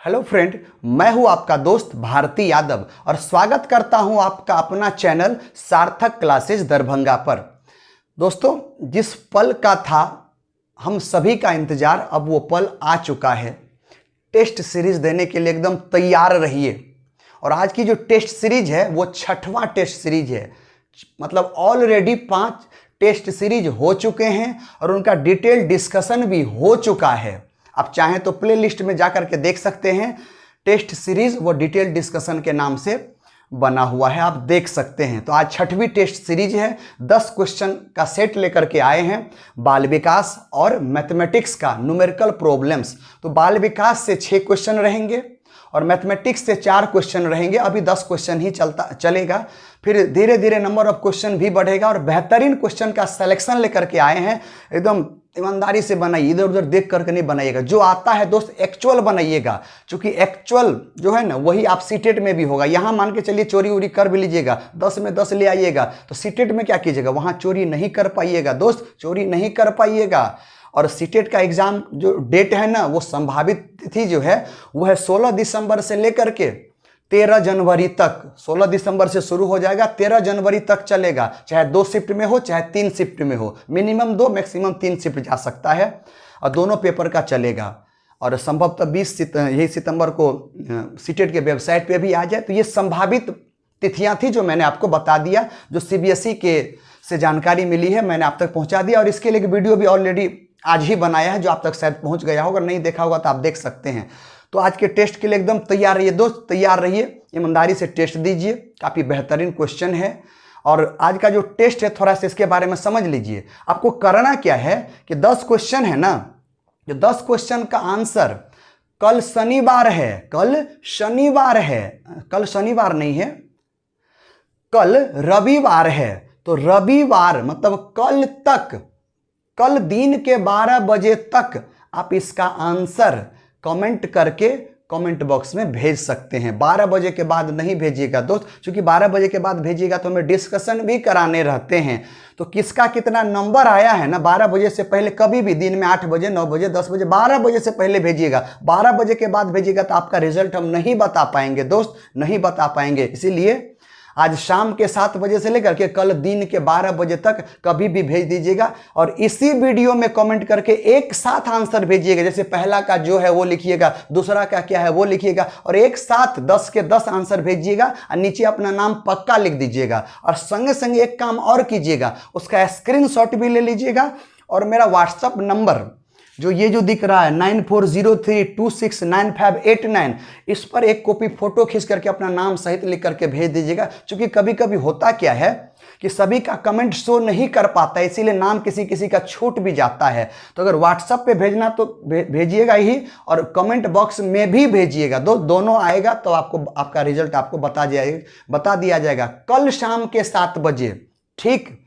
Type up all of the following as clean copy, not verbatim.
Hello friend, मैं हूं आपका दोस्त भारती यादव और स्वागत करता हूं आपका अपना चैनल सार्थक क्लासेस दरभंगा पर। दोस्तों, जिस पल का था हम सभी का इंतजार, अब वो पल आ चुका है। टेस्ट सीरीज देने के लिए एकदम तैयार रहिए। और आज की जो टेस्ट सीरीज है वो 6वां टेस्ट सीरीज है। मतलब ऑलरेडी 5 टेस्ट सीरीज हो चुके हैं और उनका डिटेल डिस्कशन भी हो चुका है। आप चाहें तो प्ले लिस्ट में जाकर के देख सकते हैं। टेस्ट सीरीज वो डिटेल डिस्कशन के नाम से बना हुआ है, आप देख सकते हैं। तो आज 6वीं टेस्ट सीरीज है। 10 क्वेश्चन का सेट लेकर के आए हैं, बाल विकास और मैथमेटिक्स का न्यूमेरिकल प्रॉब्लम्स। तो बाल विकास से 6 क्वेश्चन रहेंगे और मैथमेटिक्स से 4 क्वेश्चन रहेंगे। अभी 10 क्वेश्चन ही चलेगा, फिर धीरे धीरे नंबर ऑफ क्वेश्चन भी बढ़ेगा और बेहतरीन क्वेश्चन का सिलेक्शन लेकर के आए हैं। एकदम ईमानदारी से बनाइए, इधर उधर देख करके नहीं बनाइएगा। जो आता है दोस्त एक्चुअल बनाइएगा, क्योंकि एक्चुअल जो है ना वही आप सीटेट में भी होगा। यहाँ मान के चलिए चोरी उरी कर भी लीजिएगा, 10 में 10 ले आइएगा, तो सीटेट में क्या कीजिएगा, वहाँ चोरी नहीं कर पाइएगा दोस्त, चोरी नहीं कर पाइएगा। और सीटेट का एग्जाम जो डेट है ना, वो संभावित तिथि जो है वो है 16 दिसंबर से लेकर के 13 जनवरी तक। 16 दिसंबर से शुरू हो जाएगा, 13 जनवरी तक चलेगा। चाहे 2 शिफ्ट में हो, चाहे 3 शिफ्ट में हो, मिनिमम 2 मैक्सिमम 3 शिफ्ट जा सकता है और दोनों पेपर का चलेगा। और संभवतः 20 सितंबर को सीटेट के वेबसाइट पे भी आ जाए। तो ये संभावित तिथियां थी जो मैंने आपको बता दिया, जो सीबीएसई के से जानकारी मिली है मैंने आप तक पहुंचा दिया। और इसके लिए वीडियो भी ऑलरेडी आज ही बनाया है, जो आप तक शायद पहुंच गया होगा। नहीं देखा होगा तो आप देख सकते हैं। तो आज के टेस्ट के लिए एकदम तैयार रहिए दोस्त, तैयार रहिए, ईमानदारी से टेस्ट दीजिए। काफ़ी बेहतरीन क्वेश्चन है और आज का जो टेस्ट है थोड़ा सा इसके बारे में समझ लीजिए। आपको करना क्या है कि 10 क्वेश्चन है ना, जो 10 क्वेश्चन का आंसर कल शनिवार है, कल शनिवार नहीं है, कल रविवार है। तो रविवार मतलब कल तक, कल दिन के 12 बजे तक आप इसका आंसर कमेंट करके कमेंट बॉक्स में भेज सकते हैं। 12 बजे के बाद नहीं भेजिएगा दोस्त, क्योंकि 12 बजे के बाद भेजिएगा तो हमें डिस्कशन भी कराने रहते हैं। तो किसका कितना नंबर आया है ना, 12 बजे से पहले कभी भी दिन में 8 बजे, 9 बजे, 10 बजे, 12 बजे से पहले भेजिएगा। 12 बजे के बाद भेजिएगा तो आपका रिजल्ट हम नहीं बता पाएंगे दोस्त, नहीं बता पाएंगे। इसीलिए आज शाम के 7 बजे से लेकर के कल दिन के 12 बजे तक कभी भी भेज दीजिएगा। और इसी वीडियो में कमेंट करके एक साथ आंसर भेजिएगा। जैसे पहला का जो है वो लिखिएगा, दूसरा का क्या है वो लिखिएगा, और एक साथ 10 के 10 आंसर भेजिएगा और नीचे अपना नाम पक्का लिख दीजिएगा। और संगे संगे एक काम और कीजिएगा, उसका स्क्रीनशॉट भी ले लीजिएगा और मेरा व्हाट्सएप नंबर जो ये जो दिख रहा है 9403269589, इस पर एक कॉपी फोटो खींच करके अपना नाम सहित लिख करके भेज दीजिएगा। क्योंकि कभी कभी होता क्या है कि सभी का कमेंट शो नहीं कर पाता है, इसीलिए नाम किसी किसी का छूट भी जाता है। तो अगर व्हाट्सएप पे भेजना तो भेजिएगा ही, और कमेंट बॉक्स में भी भेजिएगा, दोनों आएगा तो आपको आपका रिजल्ट आपको बता दिया जाएगा कल शाम के 7 बजे। ठीक,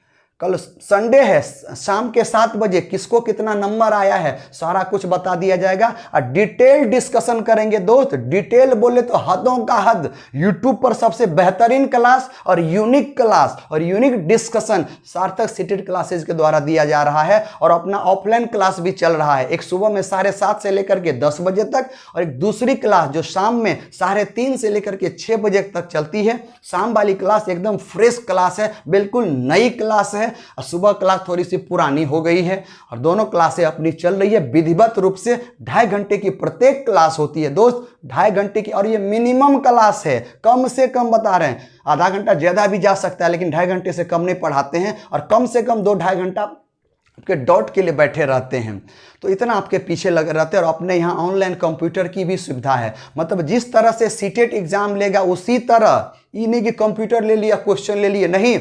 कल संडे है, शाम के 7 बजे किसको कितना नंबर आया है सारा कुछ बता दिया जाएगा और डिटेल डिस्कशन करेंगे दोस्त। डिटेल बोले तो हदों का हद। यूट्यूब पर सबसे बेहतरीन क्लास और यूनिक क्लास और यूनिक डिस्कशन सार्थक सीटेट क्लासेज के द्वारा दिया जा रहा है। और अपना ऑफलाइन क्लास भी चल रहा है, एक सुबह में 7:30 से लेकर के 10 बजे तक, और एक दूसरी क्लास जो शाम में 3:30 से लेकर के 6 बजे तक चलती है। शाम वाली क्लास एकदम फ्रेश क्लास है, बिल्कुल नई क्लास है। और सुबह क्लास थोड़ी सी पुरानी हो गई है और दोनों क्लासें अपनी चल रही है विधिवत रूप से। 2.5 घंटे की प्रत्येक क्लास होती है दोस्त, 2.5 घंटे की। और ये मिनिमम क्लास है, कम से कम बता रहे हैं। आधा घंटा ज्यादा भी जा सकता है, लेकिन 2.5 घंटे से कम नहीं पढ़ाते हैं और कम से कम 2-2.5 घंटा आपके डॉट के लिए बैठे रहते हैं। तो इतना आपके पीछे लगे रहते हैं। और अपने यहाँ ऑनलाइन कंप्यूटर की भी सुविधा है। मतलब जिस तरह से सीटेट एग्जाम लेगा उसी तरह, ये नहीं कि कंप्यूटर ले लिया क्वेश्चन ले लिए, नहीं,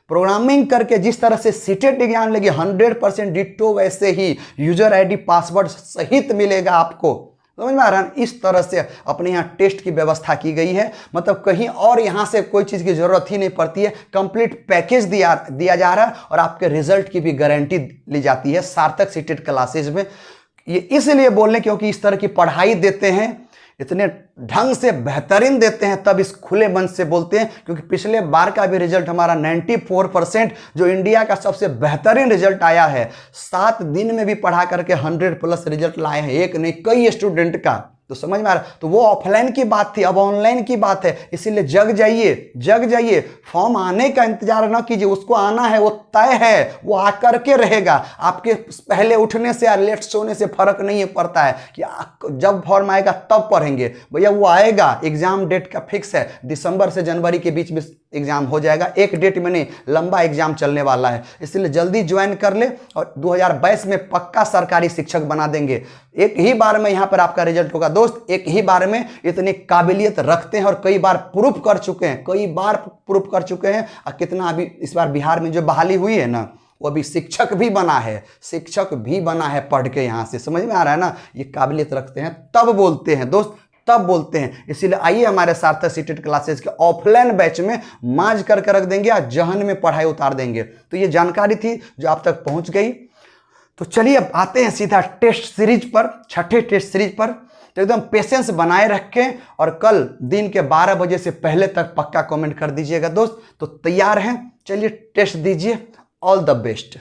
प्रोग्रामिंग करके जिस तरह से सीटेट एग्जाम लेगी 100% डिट्टो वैसे ही यूजर आईडी पासवर्ड सहित मिलेगा आपको। समझ में आ रहा है? इस तरह से अपने यहाँ टेस्ट की व्यवस्था की गई है। मतलब कहीं और यहाँ से कोई चीज़ की जरूरत ही नहीं पड़ती है। कंप्लीट पैकेज दिया जा रहा है और आपके रिजल्ट की भी गारंटी ली जाती है सार्थक सीटेट क्लासेज में। ये इसलिए बोल रहे क्योंकि इस तरह की पढ़ाई देते हैं, इतने ढंग से बेहतरीन देते हैं, तब इस खुले मन से बोलते हैं। क्योंकि पिछले बार का भी रिजल्ट हमारा 94%, जो इंडिया का सबसे बेहतरीन रिजल्ट आया है। 7 दिन में भी पढ़ा करके 100+ रिजल्ट लाए हैं, एक नहीं कई स्टूडेंट का। तो समझ में आ रहा, तो वो ऑफलाइन की बात थी, अब ऑनलाइन की बात है। इसीलिए जग जाइए, फॉर्म आने का इंतजार ना कीजिए, उसको आना है, वो तय है, वो आकर के रहेगा। आपके पहले उठने से या लेट सोने से फर्क नहीं पड़ता है कि जब फॉर्म आएगा तब पढ़ेंगे, भैया वो आएगा। एग्जाम डेट का फिक्स है, दिसंबर से जनवरी के बीच में एग्जाम हो जाएगा, एक डेट में नहीं, लंबा एग्जाम चलने वाला है। इसलिए जल्दी ज्वाइन कर ले और 2022 में पक्का सरकारी शिक्षक बना देंगे। एक ही बार में यहाँ पर आपका रिजल्ट होगा दोस्त, एक ही बार में। इतनी काबिलियत रखते हैं और कई बार प्रूफ कर चुके हैं, और कितना अभी इस बार बिहार में जो बहाली हुई है ना, वो अभी शिक्षक भी बना है पढ़ के यहाँ से। समझ में आ रहा है ना, ये काबिलियत रखते हैं तब बोलते हैं दोस्त, तब बोलते हैं। इसीलिए आइए हमारे सार्थक सीटेट क्लासेस के ऑफलाइन बैच में मांझ करके रख देंगे, आज जहन में पढ़ाई उतार देंगे। तो ये जानकारी थी जो आप तक पहुंच गई। तो चलिए अब आते हैं सीधा टेस्ट सीरीज पर, छठे टेस्ट सीरीज पर। तो एकदम पेशेंस बनाए रखें और कल दिन के 12 बजे से पहले तक पक्का कमेंट कर दीजिएगा दोस्त। तो तैयार हैं, चलिए टेस्ट दीजिए। All the best.